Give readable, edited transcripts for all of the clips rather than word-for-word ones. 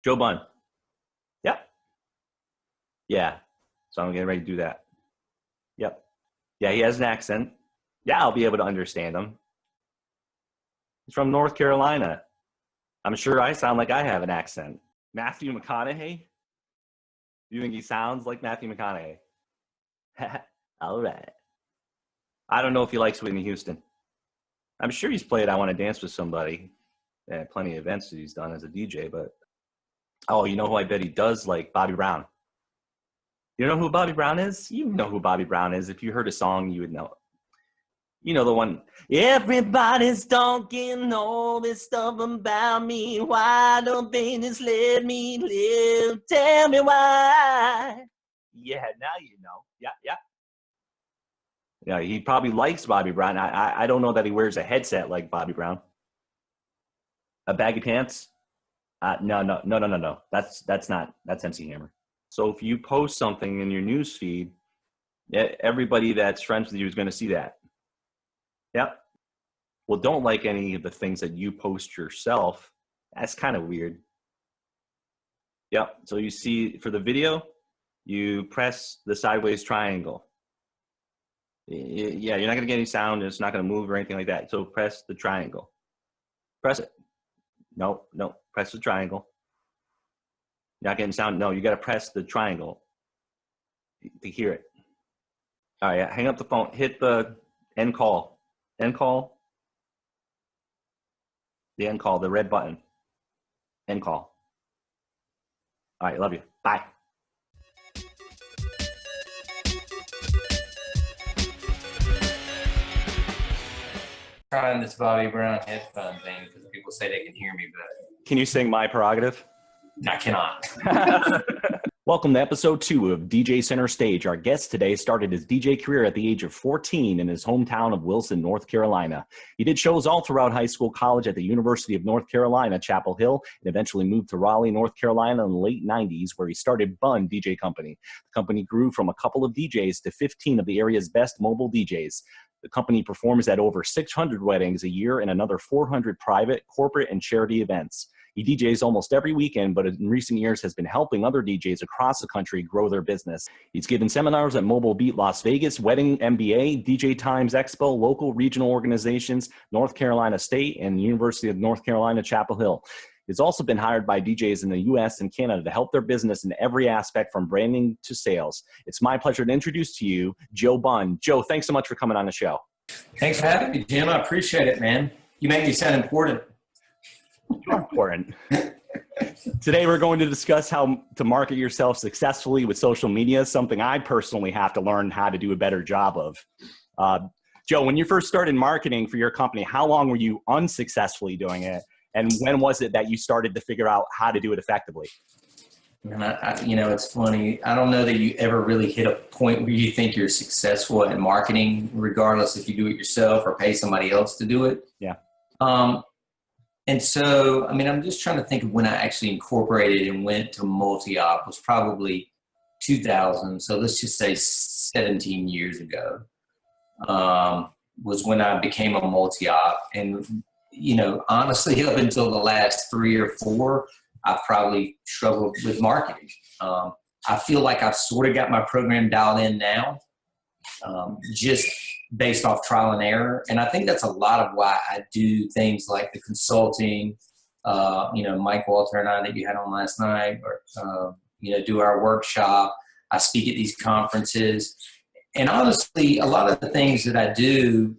Joe Bunn. Yep. Yeah. So I'm getting ready to do that. Yep. Yeah, he has an accent. Yeah, I'll be able to understand him. He's from North Carolina. I'm sure I sound like I have an accent. Matthew McConaughey? You think he sounds like Matthew McConaughey? All right. I don't know if he likes Whitney Houston. I'm sure he's played I Want to Dance with Somebody at plenty of events that he's done as a DJ, but oh, you know who I bet he does like? Bobby Brown. You know who Bobby Brown is? You know who Bobby Brown is. If you heard a song, you would know. You know the one, everybody's talking all this stuff about me. Why don't they just let me live? Tell me why. Yeah, now you know. Yeah. Yeah, he probably likes Bobby Brown. I don't know that he wears a headset like Bobby Brown. A baggy pants? No. That's MC Hammer. So if you post something in your news feed, everybody that's friends with you is going to see that. Yep. Well, don't like any of the things that you post yourself. That's kind of weird. Yep. So you see for the video, you press the sideways triangle. Yeah, you're not going to get any sound. It's not going to move or anything like that. So press the triangle. Press it. No. Press the triangle. You're not getting sound. No, you got to press the triangle to hear it. All right, hang up the phone. Hit the end call. End call. The end call, the red button. End call. All right, love you. Bye. Trying this Bobby Brown headphone thing because people say they can hear me, but Can you sing My Prerogative? I cannot. Welcome to episode 2 of DJ Center Stage. Our guest today started his DJ career at the age of 14 in his hometown of Wilson, North Carolina. He did shows all throughout high school, college at the University of North Carolina, Chapel Hill, and eventually moved to Raleigh, North Carolina in the late 90s, where he started Bunn DJ Company. The company grew from a couple of DJs to 15 of the area's best mobile DJs. The company performs at over 600 weddings a year and another 400 private, corporate, and charity events. He DJs almost every weekend, but in recent years has been helping other DJs across the country grow their business. He's given seminars at Mobile Beat Las Vegas, Wedding MBA, DJ Times Expo, local regional organizations, North Carolina State, and University of North Carolina, Chapel Hill. He's also been hired by DJs in the U.S. and Canada to help their business in every aspect from branding to sales. It's my pleasure to introduce to you Joe Bunn. Joe, thanks so much for coming on the show. Thanks for having me, Jim. I appreciate it, man. You make me sound important. You're important. Today we're going to discuss how to market yourself successfully with social media, something I personally have to learn how to do a better job of. Joe, when you first started marketing for your company, how long were you unsuccessfully doing it? And when was it that you started to figure out how to do it effectively? And it's funny. I don't know that you ever really hit a point where you think you're successful at marketing, regardless if you do it yourself or pay somebody else to do it. Yeah. And so, I'm just trying to think of when I actually incorporated and went to multi-op. It was probably 2000. So let's just say 17 years ago was when I became a multi-op. And honestly, up until the last 3 or 4, I've probably struggled with marketing. I feel like I've sort of got my program dialed in now, just based off trial and error. And I think that's a lot of why I do things like the consulting, Mike Walter and I that you had on last night, or, do our workshop. I speak at these conferences. And honestly, a lot of the things that I do,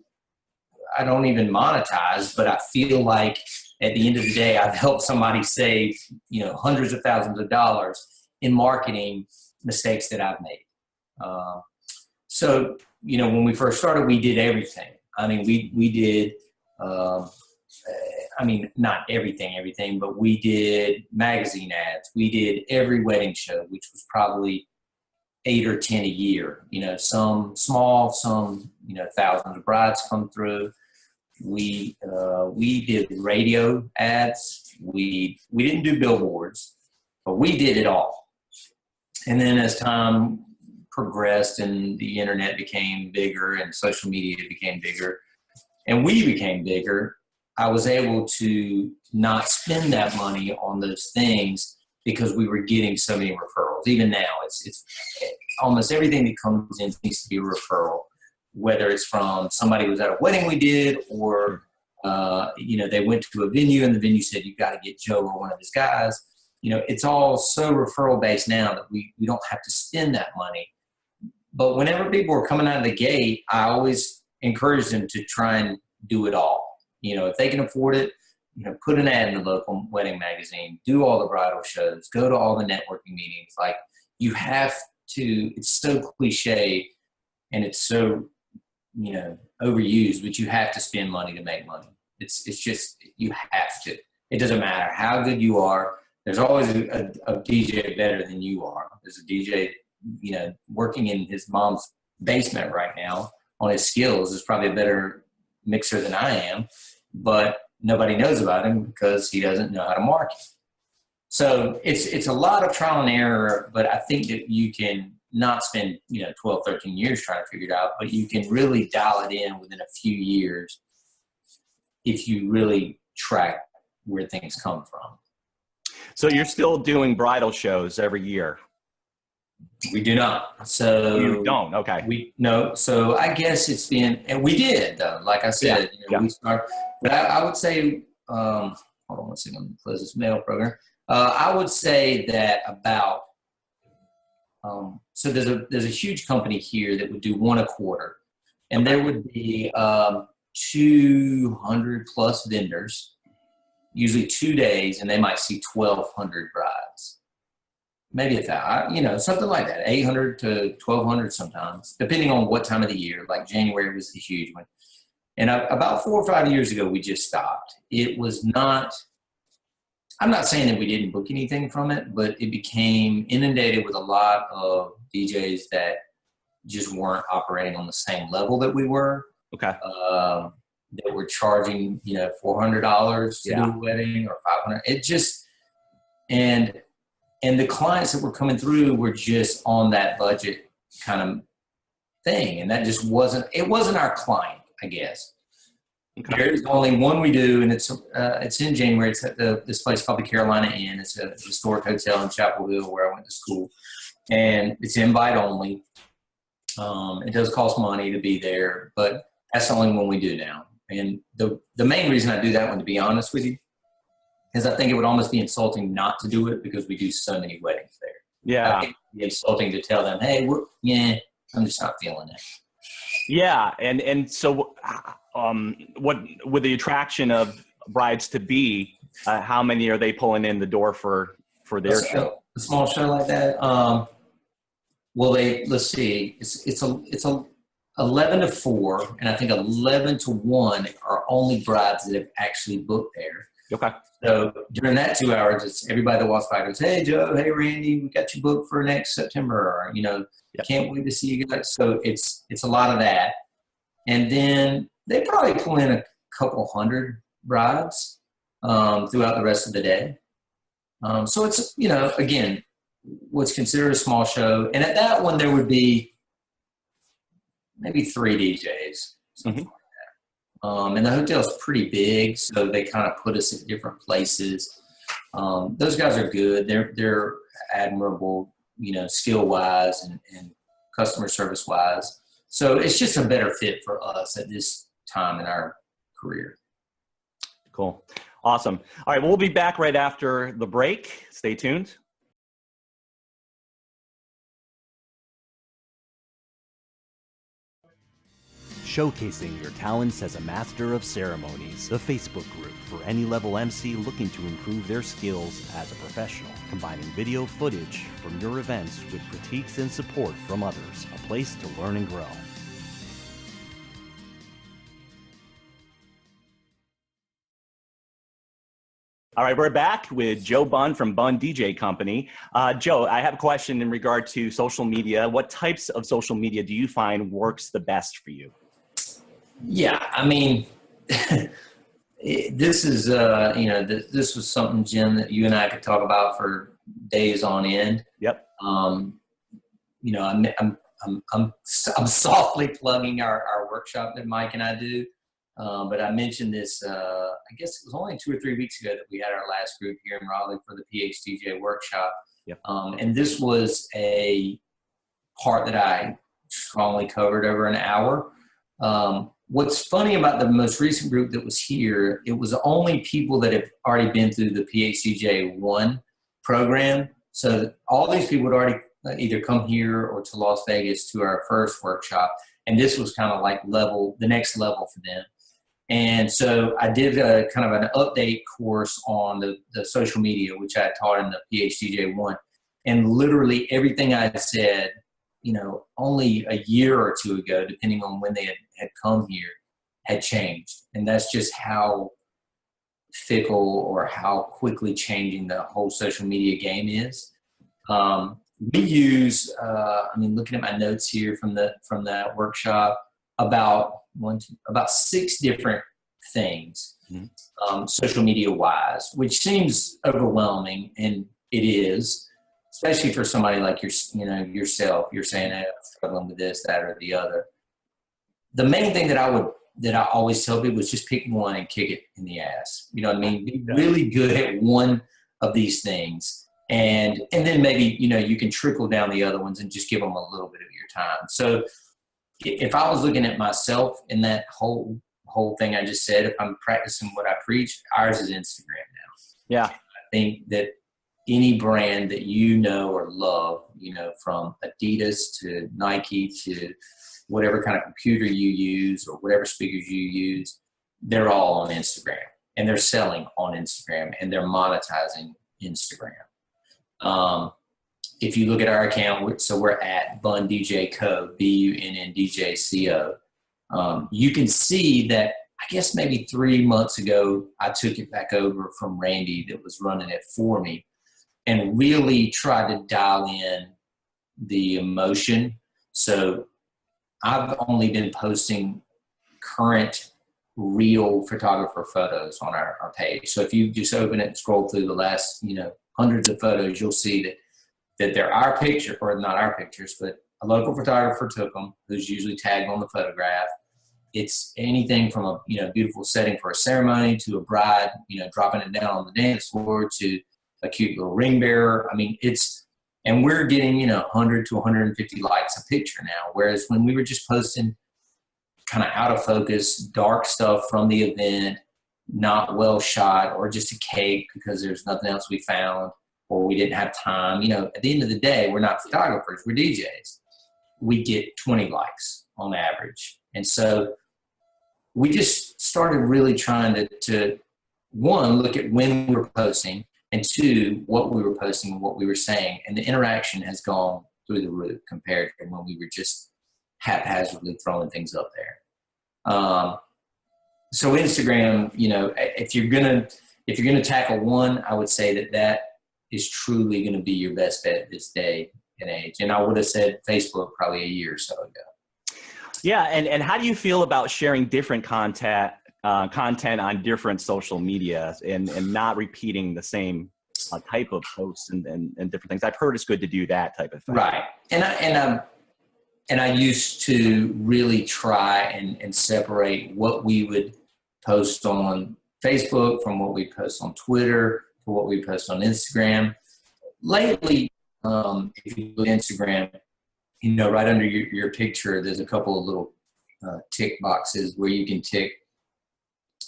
I don't even monetize, but I feel like at the end of the day, I've helped somebody save, hundreds of thousands of dollars in marketing mistakes that I've made. So, when we first started, we did everything. We did, not everything, but we did magazine ads. We did every wedding show, which was probably 8 or 10 a year. Some small, some, thousands of brides come through. We did radio ads. We didn't do billboards, but we did it all. And then as time progressed and the internet became bigger and social media became bigger and we became bigger, I was able to not spend that money on those things because we were getting so many referrals. Even now, it's almost everything that comes in needs to be a referral, whether it's from somebody who was at a wedding we did, or they went to a venue and the venue said, you got to get Joe or one of his guys. It's all so referral based now that we don't have to spend that money. But whenever people are coming out of the gate, I always encourage them to try and do it all. If they can afford it, put an ad in the local wedding magazine, do all the bridal shows, go to all the networking meetings. Like, you have to, it's so cliche and it's so, overused, but you have to spend money to make money. It's just, you have to. It doesn't matter how good you are. There's always a DJ better than you are. There's a DJ, working in his mom's basement right now on his skills is probably a better mixer than I am, but nobody knows about him because he doesn't know how to market. So it's a lot of trial and error, but I think that you can not spend 12, 13 years trying to figure it out, but you can really dial it in within a few years if you really track where things come from. So you're still doing bridal shows every year? We do not. So you don't? Okay. No. So I guess it's been, and we did though. Like I said, we start. But I would say, hold on one second. Let me close this mail program. I would say that about. So there's a huge company here that would do one a quarter, and there would be 200 plus vendors, usually 2 days, and they might see 1,200 brides. Maybe 1,000, something like that, 800 to 1,200 sometimes, depending on what time of the year. Like January was the huge one. And about 4 or 5 years ago, we just stopped. It was not, I'm not saying that we didn't book anything from it, but it became inundated with a lot of DJs that just weren't operating on the same level that we were. Okay. That were charging, $400 to do a wedding or $500. It just, and the clients that were coming through were just on that budget kind of thing. And that just wasn't our client, I guess. Okay. There's only one we do, and it's in January. It's at this place called the Carolina Inn. It's a historic hotel in Chapel Hill where I went to school. And it's invite only. It does cost money to be there, but that's the only one we do now. And the main reason I do that one, to be honest with you, is I think it would almost be insulting not to do it because we do so many weddings there. Yeah. I think it'd be insulting to tell them, hey, I'm just not feeling it. Yeah. And so what with the attraction of brides to be, how many are they pulling in the door for their show? A small show like that? Well, let's see. It's 11 to 4, and I think 11 to 1 are only brides that have actually booked there. Okay. So during that 2 hours, it's everybody that walks by goes, hey, Joe, hey, Randy, we got you booked for next September, or, can't wait to see you guys. So it's a lot of that. And then they probably pull in a couple hundred brides throughout the rest of the day. So it's, again, what's considered a small show. And at that one, there would be maybe 3 DJs, something like that. And the hotel's pretty big, so they kind of put us at different places. Those guys are good. They're admirable, skill-wise and customer service-wise. So it's just a better fit for us at this time in our career. Cool. Awesome. All right, we'll be back right after the break. Stay tuned. Showcasing your talents as a master of ceremonies, the Facebook group for any level MC looking to improve their skills as a professional, combining video footage from your events with critiques and support from others, a place to learn and grow. All right, we're back with Joe Bunn from Bunn DJ Company. Joe, I have a question in regard to social media. What types of social media do you find works the best for you? Yeah, I mean, this is, this was something, Jim, that you and I could talk about for days on end. Yep. I'm softly plugging our workshop that Mike and I do. But I mentioned this, I guess it was only 2 or 3 weeks ago that we had our last group here in Raleigh for the PHDJ workshop. Yep. And this was a part that I strongly covered over an hour. What's funny about the most recent group that was here, it was only people that have already been through the PHDJ 1 program. So all these people had already either come here or to Las Vegas to our first workshop. And this was kind of like the next level for them. And so I did a kind of an update course on the social media, which I taught in the PHDJ 1. And literally everything I said, only a year or two ago, depending on when they had come here, had changed. And that's just how fickle or how quickly changing the whole social media game is. We use, looking at my notes here from that workshop, about 6 different things, social media wise, which seems overwhelming, and it is, especially for somebody like yourself. You're saying, hey, I'm struggling with this, that, or the other. The main thing that I always tell people is just pick one and kick it in the ass. You know what I mean? Be really good at one of these things. And then maybe, you can trickle down the other ones and just give them a little bit of your time. So if I was looking at myself in that whole thing I just said, if I'm practicing what I preach, ours is Instagram now. Yeah. I think that any brand that or love, from Adidas to Nike to whatever kind of computer you use or whatever speakers you use, they're all on Instagram, and they're selling on Instagram, and they're monetizing Instagram. If you look at our account, so we're at Bunn DJ Co, BUNNDJCO. You can see that, I guess maybe 3 months ago, I took it back over from Randy that was running it for me, and really tried to dial in the emotion. So I've only been posting current real photographer photos on our page. So if you just open it and scroll through the last, hundreds of photos, you'll see that they're our picture, or not our pictures, but a local photographer took them, who's usually tagged on the photograph. It's anything from a beautiful setting for a ceremony to a bride, dropping it down on the dance floor, to a cute little ring bearer. I mean, and we're getting 100 to 150 likes a picture now, whereas when we were just posting kind of out of focus, dark stuff from the event, not well shot, or just a cake because there's nothing else we found, or we didn't have time. At the end of the day, we're not photographers, we're DJs. We get 20 likes on average. And so we just started really trying to one, look at when we were posting, and 2, what we were posting and what we were saying. And the interaction has gone through the roof compared to when we were just haphazardly throwing things up there. So Instagram, if you're gonna tackle one, I would say that is truly going to be your best bet this day and age. And I would have said Facebook probably a year or so ago. Yeah, and how do you feel about sharing different content on different social media and not repeating the same type of posts and different things? I've heard it's good to do that type of thing. Right, and I used to really try and separate what we would post on Facebook from what we post on Twitter to what we post on Instagram. Lately, if you look at Instagram, right under your picture, there's a couple of little tick boxes where you can tick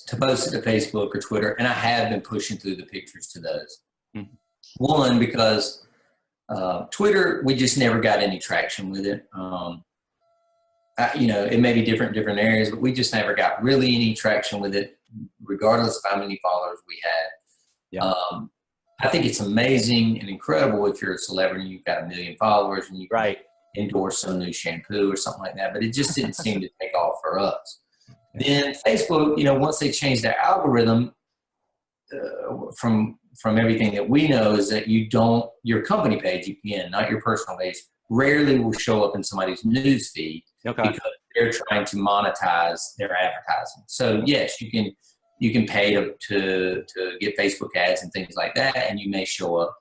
to post it to Facebook or Twitter, and I have been pushing through the pictures to those. Mm-hmm. One, because Twitter, we just never got any traction with it. It may be different in different areas, but we just never got really any traction with it, regardless of how many followers we had. Yeah. I think it's amazing and incredible if you're a celebrity, you've got 1 million followers, and you can endorse some new shampoo or something like that, but it just didn't seem to take off for us. Then Facebook, once they changed their algorithm, from everything that we know, is that your company page, again, not your personal page, rarely will show up in somebody's news feed because they're trying to monetize their advertising. So yes, you can pay to get Facebook ads and things like that, and you may show up.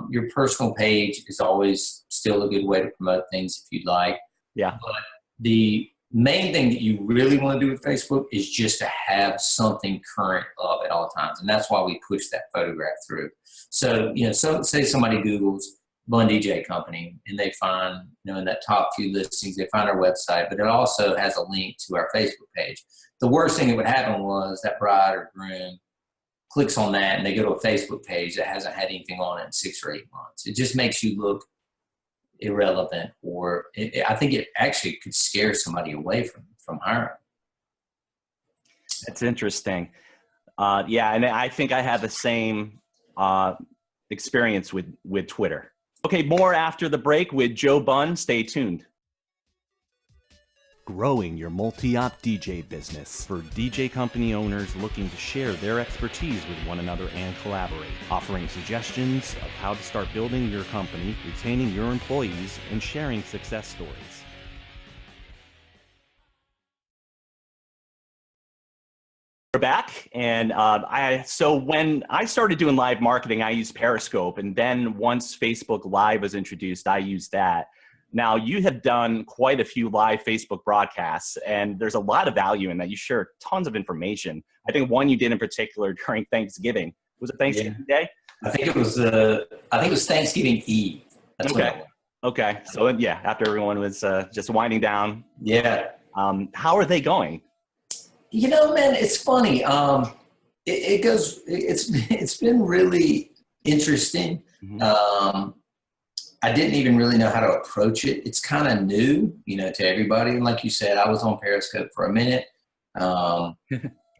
Your personal page is always still a good way to promote things if you'd like. Yeah. But the Main thing that you really want to do with Facebook is just to have something current up at all times. And that's why we push that photograph through. So, say somebody Googles Bunn DJ Company and they find, in that top few listings, they find our website, but it also has a link to our Facebook page. The worst thing that would happen was that bride or groom clicks on that and they go to a Facebook page that hasn't had anything on it in 6 or 8 months. It just makes you look irrelevant, or I think it actually could scare somebody away from hiring. That's interesting. Yeah, and I think I had the same experience with Twitter. Okay, more after the break with Joe Bunn. Stay tuned. Growing your multi-op DJ business for DJ company owners looking to share their expertise with one another and collaborate, offering suggestions of how to start building your company, retaining your employees, and sharing success stories. We're back, and so when I started doing live marketing, I used Periscope, and then once Facebook Live was introduced, I used that. Now, you have done quite a few live Facebook broadcasts, and there's a lot of value in that. You share tons of information. I think one you did in particular during Thanksgiving. Was it Thanksgiving Day? I think it was Thanksgiving Eve. That's okay. Okay. So yeah, after everyone was just winding down. Yeah. How are they going? Man, it's funny. It's been really interesting. Mm-hmm. I didn't even really know how to approach it. It's kind of new, to everybody. And like you said, I was on Periscope for a minute. And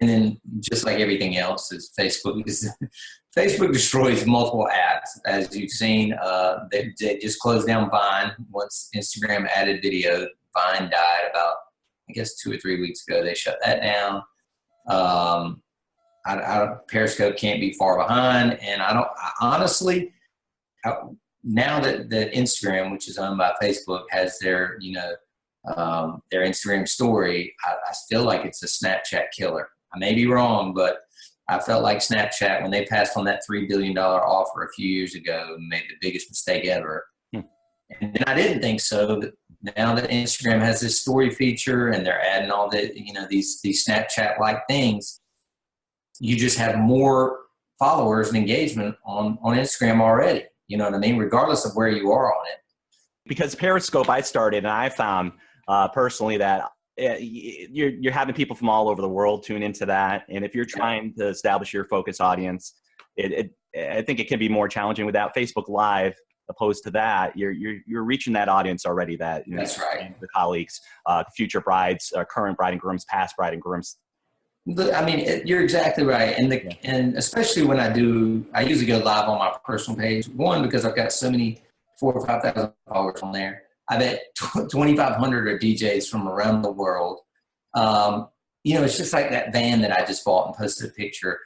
then just like everything else is Facebook, because Facebook destroys multiple apps. As you've seen, they just closed down Vine. Once Instagram added video, Vine died about, I guess, 2 or 3 weeks ago. They shut that down. Periscope can't be far behind. And now that Instagram, which is owned by Facebook, has their Instagram story, I feel like it's a Snapchat killer. I may be wrong, but I felt like Snapchat, when they passed on that $3 billion offer a few years ago, made the biggest mistake ever. And I didn't think so. But now that Instagram has this story feature and they're adding all the, these Snapchat-like things, you just have more followers and engagement on Instagram already. You know what I mean? Regardless of where you are on it. Because Periscope, I started, and I found personally that you're having people from all over the world tune into that. And if you're trying to establish your focus audience, I think it can be more challenging without Facebook Live. Opposed to that, you're reaching that audience already. That's right. The colleagues, future brides, current bride and grooms, past bride and grooms. You're exactly right. And especially when I usually go live on my personal page. One, because I've got so many 4,000 or 5,000 followers on there. I bet 2,500 are DJs from around the world. It's just like that van that I just bought and posted a picture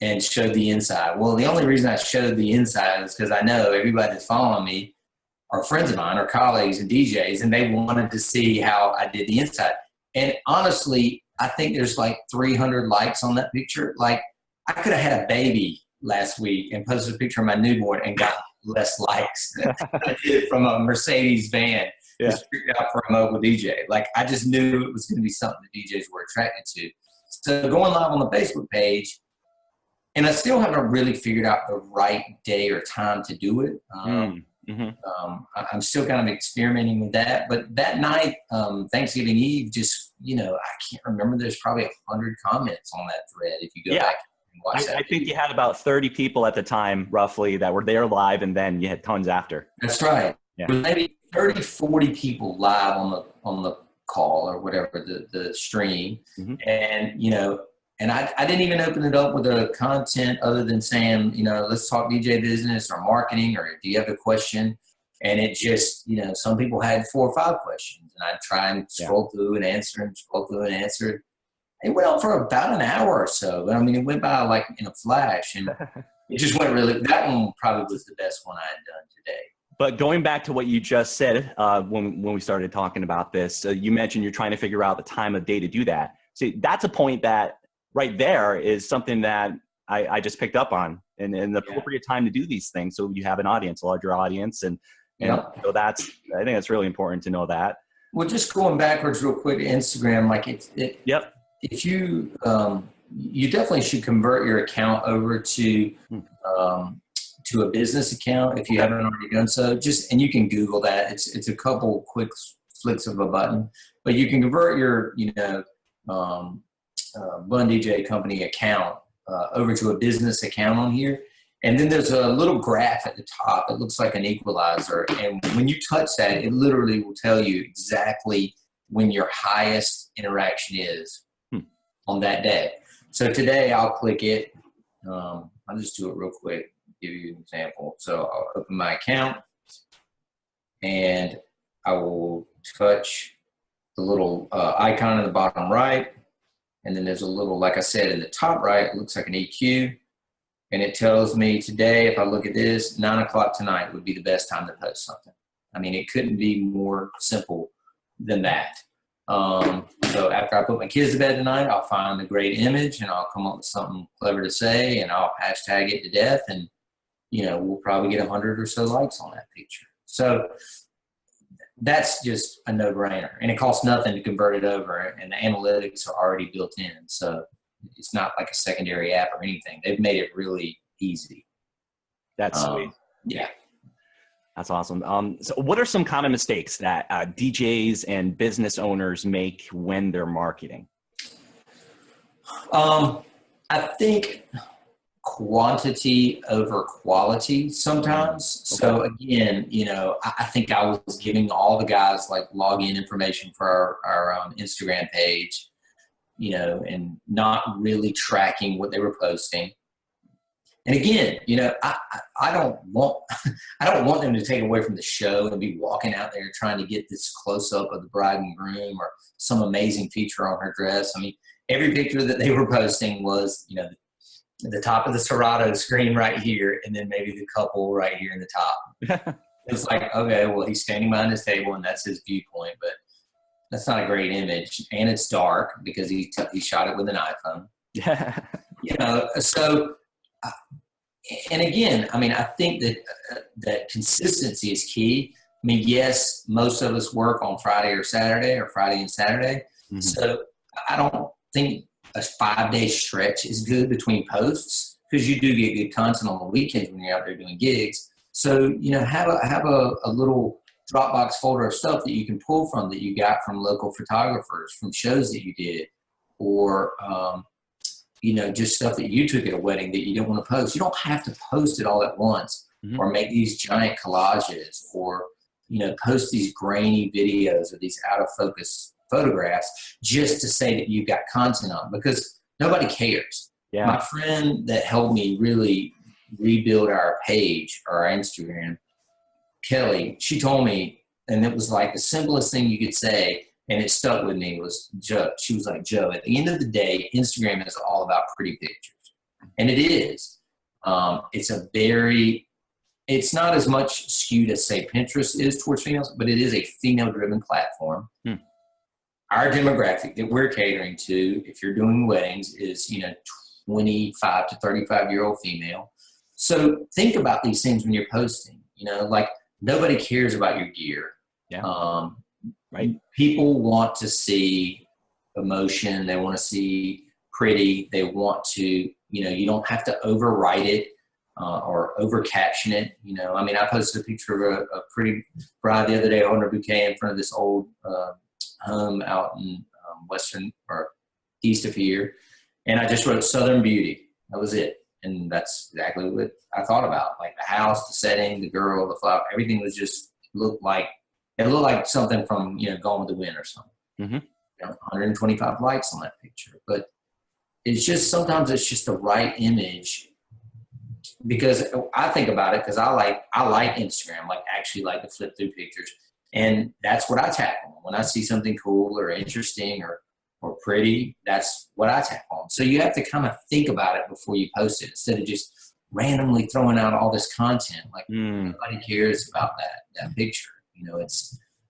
and showed the inside. Well, the only reason I showed the inside is because I know everybody that's following me are friends of mine or colleagues and DJs, and they wanted to see how I did the inside. And honestly, I think there's like 300 likes on that picture. Like, I could have had a baby last week and posted a picture of my newborn and got less likes than I did from a Mercedes van just out for a mobile DJ. Like, I just knew it was going to be something that DJs were attracted to. So going live on the Facebook page, and I still haven't really figured out the right day or time to do it. I'm still kind of experimenting with that. But that night, Thanksgiving Eve, just, I can't remember. There's probably 100 comments on that thread if you go back and watch that. I think you had about 30 people at the time, roughly, that were there live, and then you had tons after. That's right. Yeah. Maybe 30, 40 people live on the call or whatever, the stream. Mm-hmm. And, and I didn't even open it up with a content other than saying, let's talk DJ business or marketing, or do you have a question? And it just, some people had 4 or 5 questions, and I'd try and scroll through and answer and scroll through and answer. It went on for about an hour or so, but it went by like in a flash, and it just went really, that one probably was the best one I had done today. But going back to what you just said, when we started talking about this, you mentioned you're trying to figure out the time of day to do that. See, that's a point that right there is something that I just picked up on, and the appropriate time to do these things. So you have an audience, a larger audience. And so I think that's really important to know that. Well, just going backwards real quick to Instagram, like Yep. if you you definitely should convert your account over um, to a business account if you Okay. haven't already done so. Just and you can Google that. It's a couple quick flicks of a button, but you can convert your um, Bunn DJ company account over to a business account on here. And then there's a little graph at the top. It looks like an equalizer. And when you touch that, it literally will tell you exactly when your highest interaction is on that day. So today I'll click it. I'll just do it real quick, give you an example. So I'll open my account and I will touch the little icon in the bottom right. And then there's a little, like I said, in the top right, it looks like an EQ. And it tells me today, if I look at this, 9 o'clock tonight would be the best time to post something. I mean, it couldn't be more simple than that. So after I put my kids to bed tonight, I'll find a great image and I'll come up with something clever to say and I'll hashtag it to death. And, we'll probably get 100 or so likes on that picture. So that's just a no-brainer. And it costs nothing to convert it over. And the analytics are already built in. So it's not like a secondary app or anything. They've made it really easy. That's sweet. Yeah. That's awesome. So what are some common mistakes that DJs and business owners make when they're marketing? I think quantity over quality sometimes. Okay. So again, I think I was giving all the guys like login information for our Instagram page, and not really tracking what they were posting. And again, I don't want I don't want them to take away from the show and be walking out there trying to get this close up of the bride and groom or some amazing feature on her dress. I mean, every picture that they were posting was, the top of the Serato screen right here, and then maybe the couple right here in the top. It's like, okay, well, he's standing behind his table and that's his viewpoint, but that's not a great image. And it's dark because he shot it with an iPhone. So, and again, I mean, I think that consistency is key. I mean, yes, most of us work on Friday or Saturday or Friday and Saturday. Mm-hmm. So I don't think a 5-day stretch is good between posts because you do get good content on the weekends when you're out there doing gigs. So, have a little Dropbox folder of stuff that you can pull from that you got from local photographers, from shows that you did, or, just stuff that you took at a wedding that you don't want to post. You don't have to post it all at once or make these giant collages or, post these grainy videos or these out of focus photographs just to say that you've got content on because nobody cares. Yeah. My friend that helped me really rebuild our page or our Instagram, Kelly, she told me, and it was like the simplest thing you could say, and it stuck with me, was Joe. She was like, Joe, at the end of the day, Instagram is all about pretty pictures. And it is. It's not as much skewed as, say, Pinterest is towards females, but it is a female-driven platform. Our demographic that we're catering to, if you're doing weddings, is, 25 to 35-year-old female. So think about these things when you're posting, like nobody cares about your gear. Yeah. Right. People want to see emotion. They want to see pretty. They want to, you don't have to overwrite it or over caption it. I mean, I posted a picture of a pretty bride the other day holding her bouquet in front of this old home out in western or east of here. And I just wrote Southern Beauty. That was it. And that's exactly what I thought about. Like the house, the setting, the girl, the flower, everything was just looked like something from, Gone with the Wind or something. 125 likes on that picture. But it's just, sometimes it's just the right image because I think about it because I like Instagram, actually like to flip through pictures. And that's what I tap on. When I see something cool or interesting or pretty, that's what I tap on. So you have to kind of think about it before you post it instead of just randomly throwing out all this content. Nobody cares about that picture.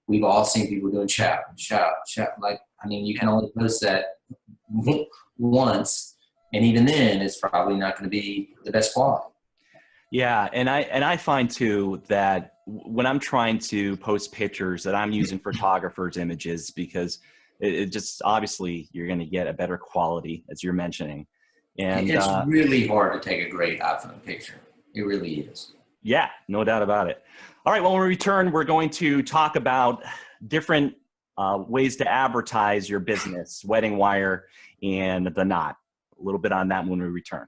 We've all seen people doing shout. You can only post that once. And even then, it's probably not going to be the best quality. Yeah, and I find too that when I'm trying to post pictures that I'm using photographers' images because it just obviously you're going to get a better quality as you're mentioning, and It's really hard to take a great iPhone picture. It really is. yeah, no doubt about it. All right, well, when we return, we're going to talk about different ways to advertise your business, Wedding Wire and The Knot. A little bit on that when we return.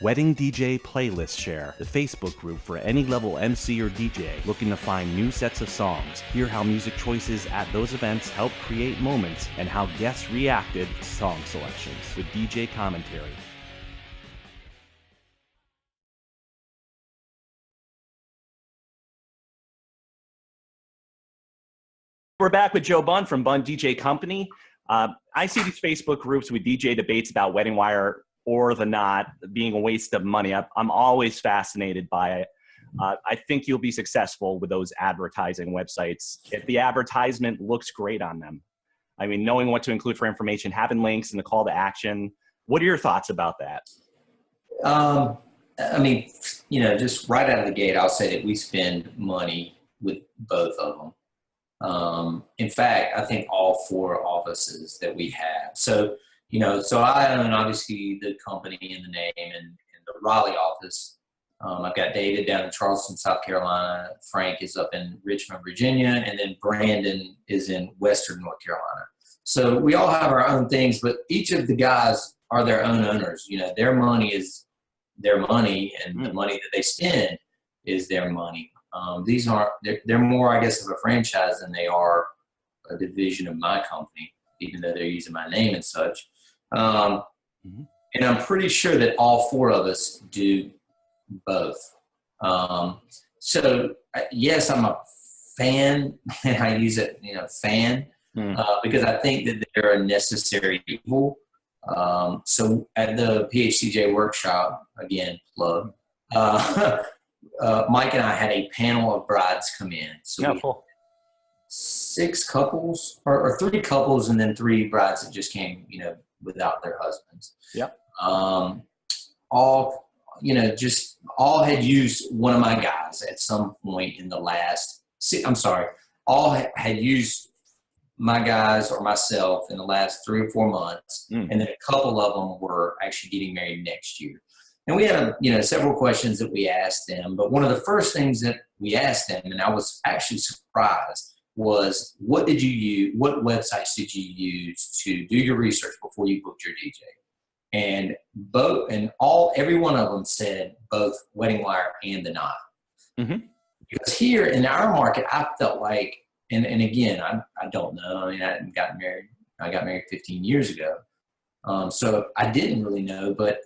Wedding DJ Playlist Share, the Facebook group for any level MC or DJ looking to find new sets of songs. Hear how music choices at those events help create moments and how guests reacted to song selections with DJ commentary. We're back with Joe Bunn from Bunn DJ Company. I see these Facebook groups with DJ debates about Wedding Wire or The Knot being a waste of money. I'm always fascinated by it. I think you'll be successful with those advertising websites if the advertisement looks great on them. I mean, knowing what to include for information, having links and the call to action. What are your thoughts about that? I mean, just right out of the gate, I'll say that we spend money with both of them. In fact, I think all four offices that we have. So I own obviously the company and the name and the Raleigh office. I've got David down in Charleston, South Carolina. Frank is up in Richmond, Virginia, and then Brandon is in Western North Carolina. So we all have our own things, but each of the guys are their own owners. Their money is their money, and the money that they spend is their money. They're more, I guess, of a franchise than they are a division of my company, even though they're using my name and such. And I'm pretty sure that all four of us do both. So yes, I'm a fan, and I use it, fan, because I think that they're a necessary evil. So at the PHCJ workshop, again, plug, Mike and I had a panel of brides come in. So we had 6 couples or 3 couples and then 3 brides that just came, without their husbands. Yep. All had used one of my guys at some point in the last, all had used my guys or myself in the last 3 or 4 months. And then a couple of them were actually getting married next year. And we had, several questions that we asked them, but one of the first things that we asked them, and I was actually surprised, was what websites did you use to do your research before you booked your DJ? And every one of them said both Wedding Wire and The Knot. Because here in our market, I felt like, and again, I don't know. I mean, I got married 15 years ago. So I didn't really know, but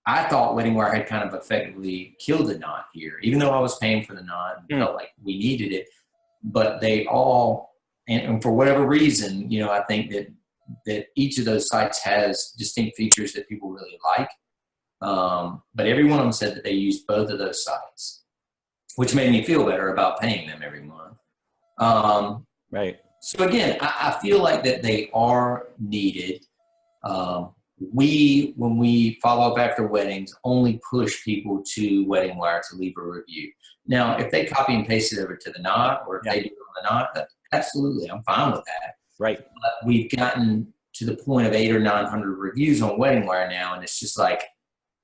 I thought Wedding Wire had kind of effectively killed The Knot here, even though I was paying for The Knot and felt like we needed it. But they all, and for whatever reason, I think that each of those sites has distinct features that people really like. But every one of them said that they used both of those sites, which made me feel better about paying them every month. Right. So again, I feel like that they are needed. When we follow up after weddings, only push people to Wedding Wire to leave a review. Now, if they copy and paste it over to The Knot, or if they do it on The Knot, absolutely, I'm fine with that. Right. But we've gotten to the point of 800 or 900 reviews on Wedding Wire now, and it's just like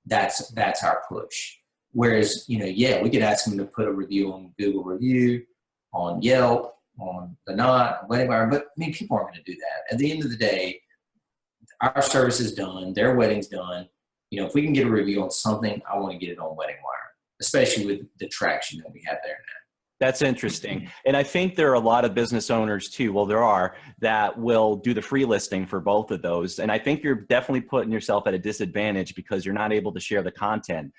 that's our push. Whereas, we could ask them to put a review on Google Review, on Yelp, on The Knot, on Wedding Wire, but people aren't going to do that. At the end of the day, our service is done, their wedding's done. If we can get a review on something, I want to get it on Wedding Wire, especially with the traction that we have there now. That's interesting. And I think there are a lot of business owners too, that will do the free listing for both of those. And I think you're definitely putting yourself at a disadvantage because you're not able to share the content.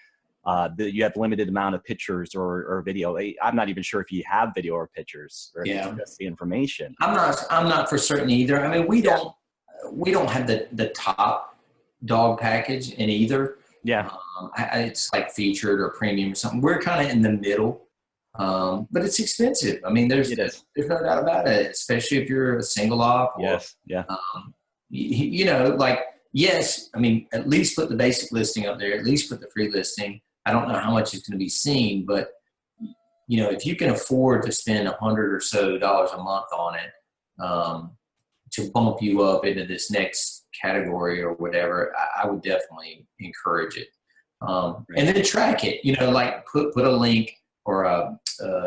You have limited amount of pictures or video. I'm not even sure if you have video or pictures or just the information. I'm not for certain either. I mean, we don't have the top dog package in either. Yeah. It's like featured or premium or something. We're kind of in the middle, but it's expensive. I mean, there's no doubt about it, especially if you're a single op. Yes. Yeah. yes, I mean, at least put the basic listing up there, at least put the free listing. I don't know how much is going to be seen, but if you can afford to spend $100 or so a month on it, to bump you up into this next category or whatever, I would definitely encourage it. And then track it, like put a link or a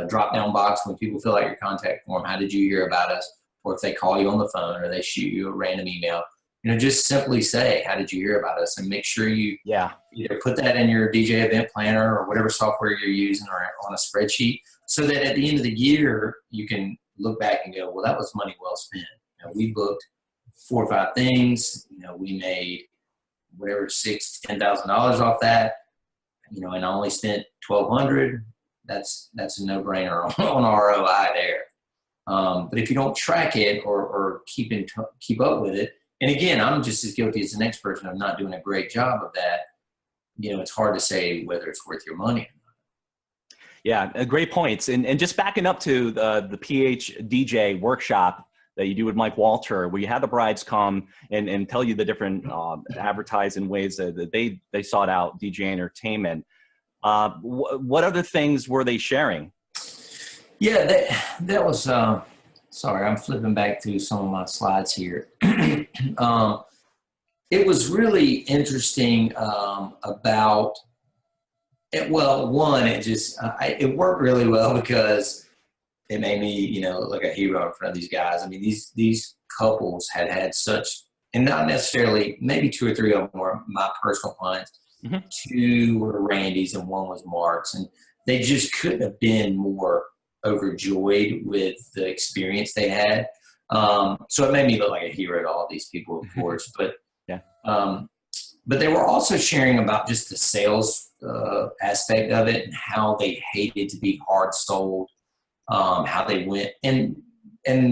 drop down box when people fill out your contact form. How did you hear about us? Or if they call you on the phone or they shoot you a random email, just simply say, how did you hear about us? And make sure you either put that in your DJ event planner or whatever software you're using or on a spreadsheet, so that at the end of the year, you can look back and go, well, that was money well spent. We booked 4 or 5 things, we made whatever, $10,000 off that, and I only spent $1,200. That's a no-brainer on ROI there. But if you don't track it or keep up with it, and again, I'm just as guilty as the next person of not doing a great job of that. It's hard to say whether it's worth your money. Yeah, great points. And just backing up to the PH DJ workshop that you do with Mike Walter, where you have the brides come and tell you the different advertising ways that they sought out DJ entertainment. What other things were they sharing? Yeah, that was, sorry, I'm flipping back through some of my slides here. It was really interesting about it. Well, one, it worked really well because it made me, look like a hero in front of these guys. I mean, these couples had such, and not necessarily, maybe 2 or 3 of them were my personal clients. Mm-hmm. 2 were Randy's and 1 was Mark's, and they just couldn't have been more overjoyed with the experience they had. So it made me look like a hero to all these people, of course. But but they were also sharing about just the sales aspect of it and how they hated to be hard sold. How they went, and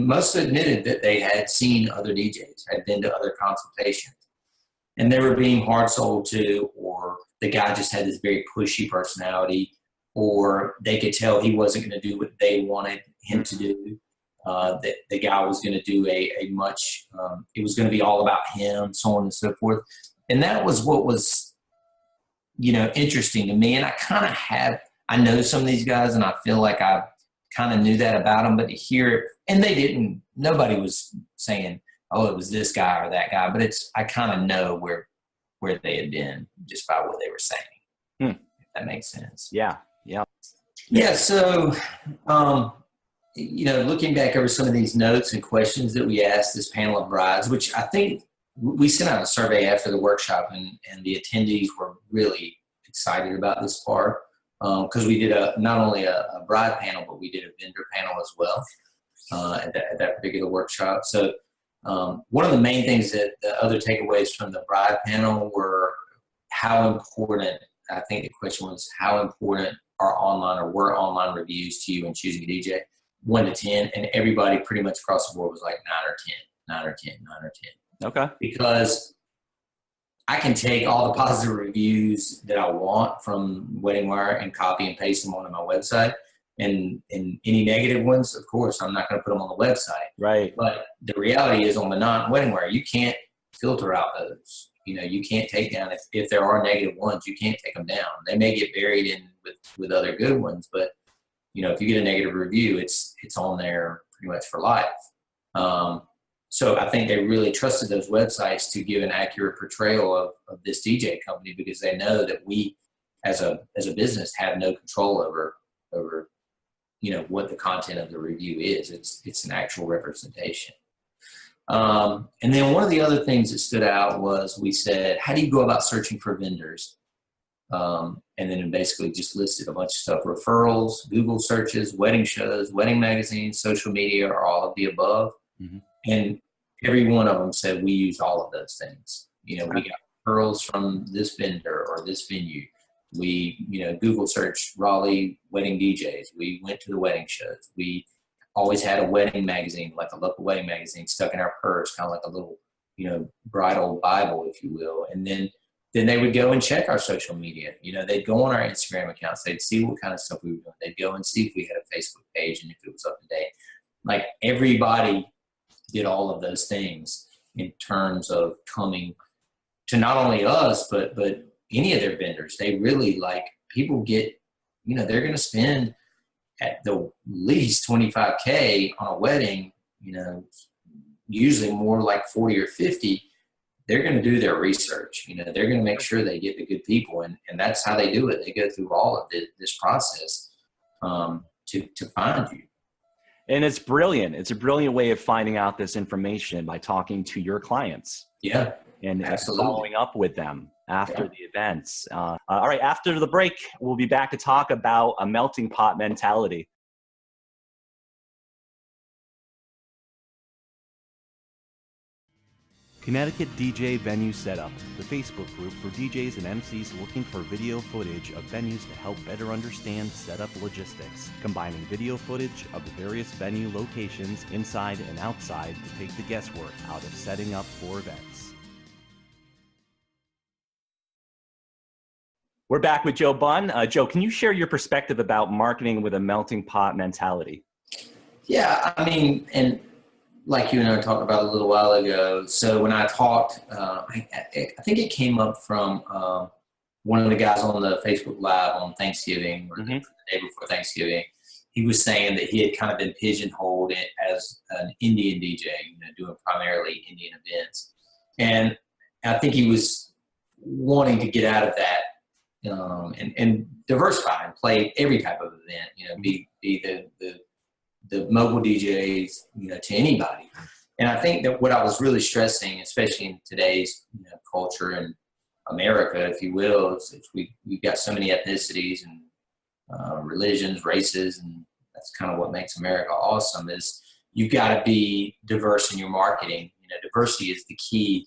most admitted that they had seen other DJs, had been to other consultations, and they were being hard sold to, or the guy just had this very pushy personality, or they could tell he wasn't going to do what they wanted him to do. That the guy was going to do a much, it was going to be all about him, so on and so forth. And that was what was, interesting to me. And I know some of these guys, and I feel like I kind of knew that about them, but to hear it, and nobody was saying, oh, it was this guy or that guy, but I kind of know where they had been just by what they were saying. If that makes sense. Yeah. So, looking back over some of these notes and questions that we asked this panel of brides, which I think we sent out a survey after the workshop, and the attendees were really excited about this part. Because we did not only a bride panel, but we did a vendor panel as well at that particular workshop. So one of the main things that the other takeaways from the bride panel were how important, I think the question was, how important were online reviews to you in choosing a DJ? 1 to 10, and everybody pretty much across the board was like 9 or 10. Okay. Because I can take all the positive reviews that I want from Wedding Wire and copy and paste them onto my website. And any negative ones, of course, I'm not going to put them on the website. Right. But the reality is, on the non-Wedding Wire, you can't filter out those. You can't take down, if there are negative ones, you can't take them down. They may get buried in with other good ones, but if you get a negative review, it's on there pretty much for life. So I think they really trusted those websites to give an accurate portrayal of this DJ company, because they know that we, as a business, have no control over what the content of the review is. It's an actual representation. And then one of the other things that stood out was, we said, how do you go about searching for vendors? And then it basically just listed a bunch of stuff: referrals, Google searches, wedding shows, wedding magazines, social media, or all of the above. Mm-hmm. And every one of them said, we use all of those things. We got referrals from this vendor or this venue. We, Google search Raleigh wedding DJs. We went to the wedding shows. We always had a wedding magazine, like a local wedding magazine, stuck in our purse, kind of like a little, bridal Bible, if you will. And then they would go and check our social media. They'd go on our Instagram accounts. They'd see what kind of stuff we were doing. They'd go and see if we had a Facebook page and if it was up to date. Like, everybody did all of those things in terms of coming to not only us, but any of their vendors. They really like, people get, they're going to spend at the least 25K on a wedding, usually more like 40 or 50. They're going to do their research. They're going to make sure they get the good people, and that's how they do it. They go through all of this process to find you. And it's brilliant. It's a brilliant way of finding out this information by talking to your clients. Yeah, and absolutely. Following up with them after the events. All right, after the break, we'll be back to talk about a melting pot mentality. Connecticut DJ Venue Setup, the Facebook group for DJs and MCs looking for video footage of venues to help better understand setup logistics, combining video footage of the various venue locations inside and outside to take the guesswork out of setting up for events. We're back with Joe Bunn. Joe, can you share your perspective about marketing with a melting pot mentality? Yeah, I mean, and like you and I talked about a little while ago. So when I talked, I think it came up from one of the guys on the Facebook Live on Thanksgiving, or the day before Thanksgiving. He was saying that he had kind of been pigeonholed as an Indian DJ, doing primarily Indian events. And I think he was wanting to get out of that and diversify and play every type of event, be the mobile DJs, to anybody. And I think that what I was really stressing, especially in today's culture and America, if you will, is we've got so many ethnicities and religions, races, and that's kind of what makes America awesome, is you've got to be diverse in your marketing. Diversity is the key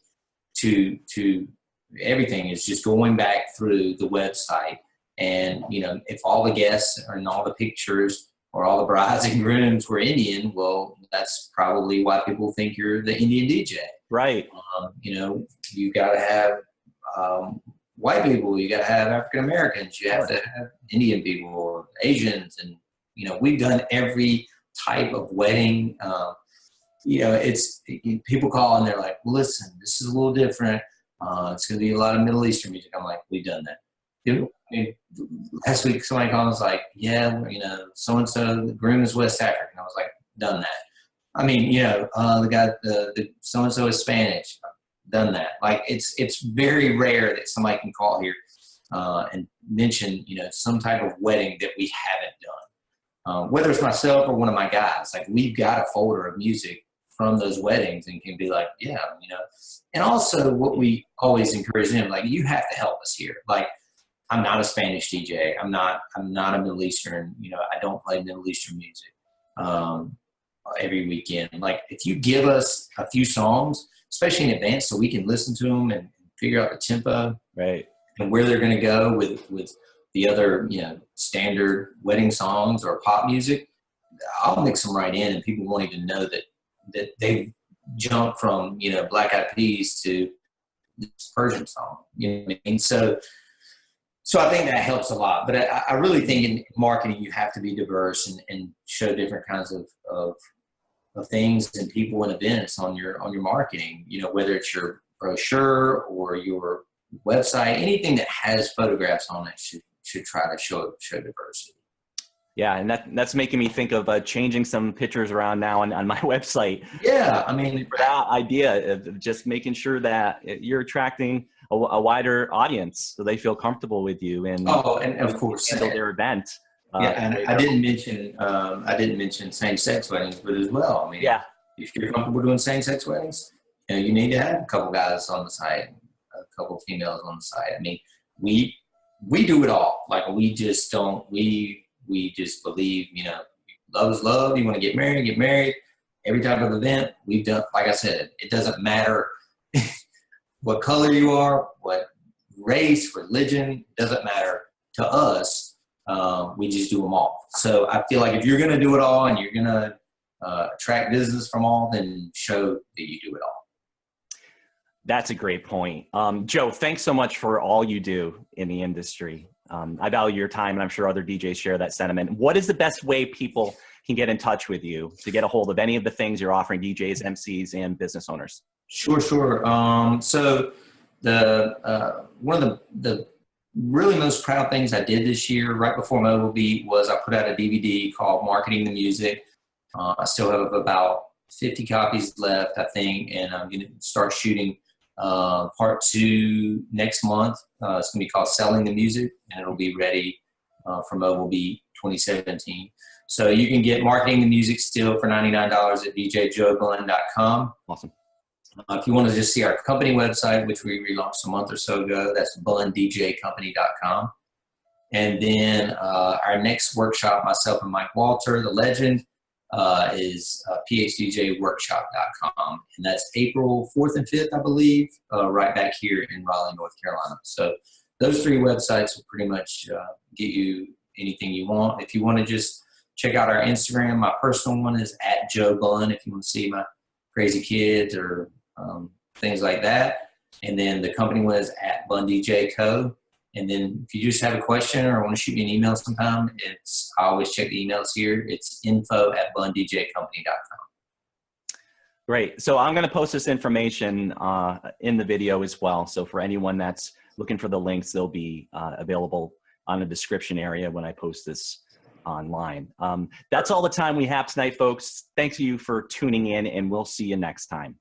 to everything. Is just going back through the website, and if all the guests and all the pictures or all the brides and grooms were Indian, well, that's probably why people think you're the Indian DJ. Right. You got to have white people, you got to have African Americans, you have to have Indian people, Asians, and we've done every type of wedding. It's people call and they're like, "Listen, this is a little different. It's going to be a lot of Middle Eastern music." I'm like, "We've done that." Last week somebody called and was like, "Yeah, so-and-so, the groom is West African." I was like, "Done that." I mean, the guy, the so-and-so is Spanish. Done that. Like, it's very rare that somebody can call here and mention, some type of wedding that we haven't done. Whether it's myself or one of my guys, like, we've got a folder of music from those weddings and can be like, yeah, And also what we always encourage them, like, you have to help us here. Like, I'm not a Spanish DJ. I'm not a Middle Eastern. I don't play Middle Eastern music every weekend. Like, if you give us a few songs, especially in advance, so we can listen to them and figure out the tempo, right, and where they're going to go with the other, standard wedding songs or pop music, I'll mix them right in, and people won't even know that they've jumped from Black Eyed Peas to this Persian song. So I think that helps a lot. But I really think in marketing you have to be diverse and show different kinds of things and people and events on your marketing. Whether it's your brochure or your website, anything that has photographs on it should try to show diversity. Yeah, and that's making me think of changing some pictures around now on my website. Yeah, I mean, for that idea of just making sure that you're attracting a wider audience, so they feel comfortable with you and of course handle their event. And I didn't mention same-sex weddings, but as well, I mean, if you're comfortable doing same-sex weddings, you need to have a couple guys on the site, a couple of females on the site. I mean, we do it all. Like, we just don't. We just believe, love is love. You want to get married. Every type of event we've done. Like I said, it doesn't matter what color you are, what race, religion, doesn't matter to us. We just do them all. So I feel like if you're going to do it all and you're going to attract business from all, then show that you do it all. That's a great point. Joe, thanks so much for all you do in the industry. I value your time, and I'm sure other DJs share that sentiment. What is the best way people can get in touch with you to get a hold of any of the things you're offering DJs, MCs, and business owners? Sure. So one of the really most proud things I did this year, right before Mobile Beat, was I put out a DVD called Marketing the Music. I still have about 50 copies left, I think, and I'm going to start shooting part 2 next month. It's going to be called Selling the Music, and it'll be ready for Mobile Beat 2017. So you can get Marketing the Music still for $99 at djjoebunn.com. Awesome. If you want to just see our company website, which we relaunched a month or so ago, that's bunndjcompany.com. And then our next workshop, myself and Mike Walter, the legend, is phdjworkshop.com. And that's April 4th and 5th, I believe, right back here in Raleigh, North Carolina. So those 3 websites will pretty much get you anything you want. If you want to just check out our Instagram, my personal one is @JoeBunn if you want to see my crazy kids or things like that. And then the company one is @BunnDJCo. And then if you just have a question or want to shoot me an email sometime, I always check the emails here. It's info@bunndjcompany.com. Great. So I'm going to post this information in the video as well. So for anyone that's looking for the links, they'll be available on the description area when I post this online. That's all the time we have tonight, folks. Thanks you for tuning in, and we'll see you next time.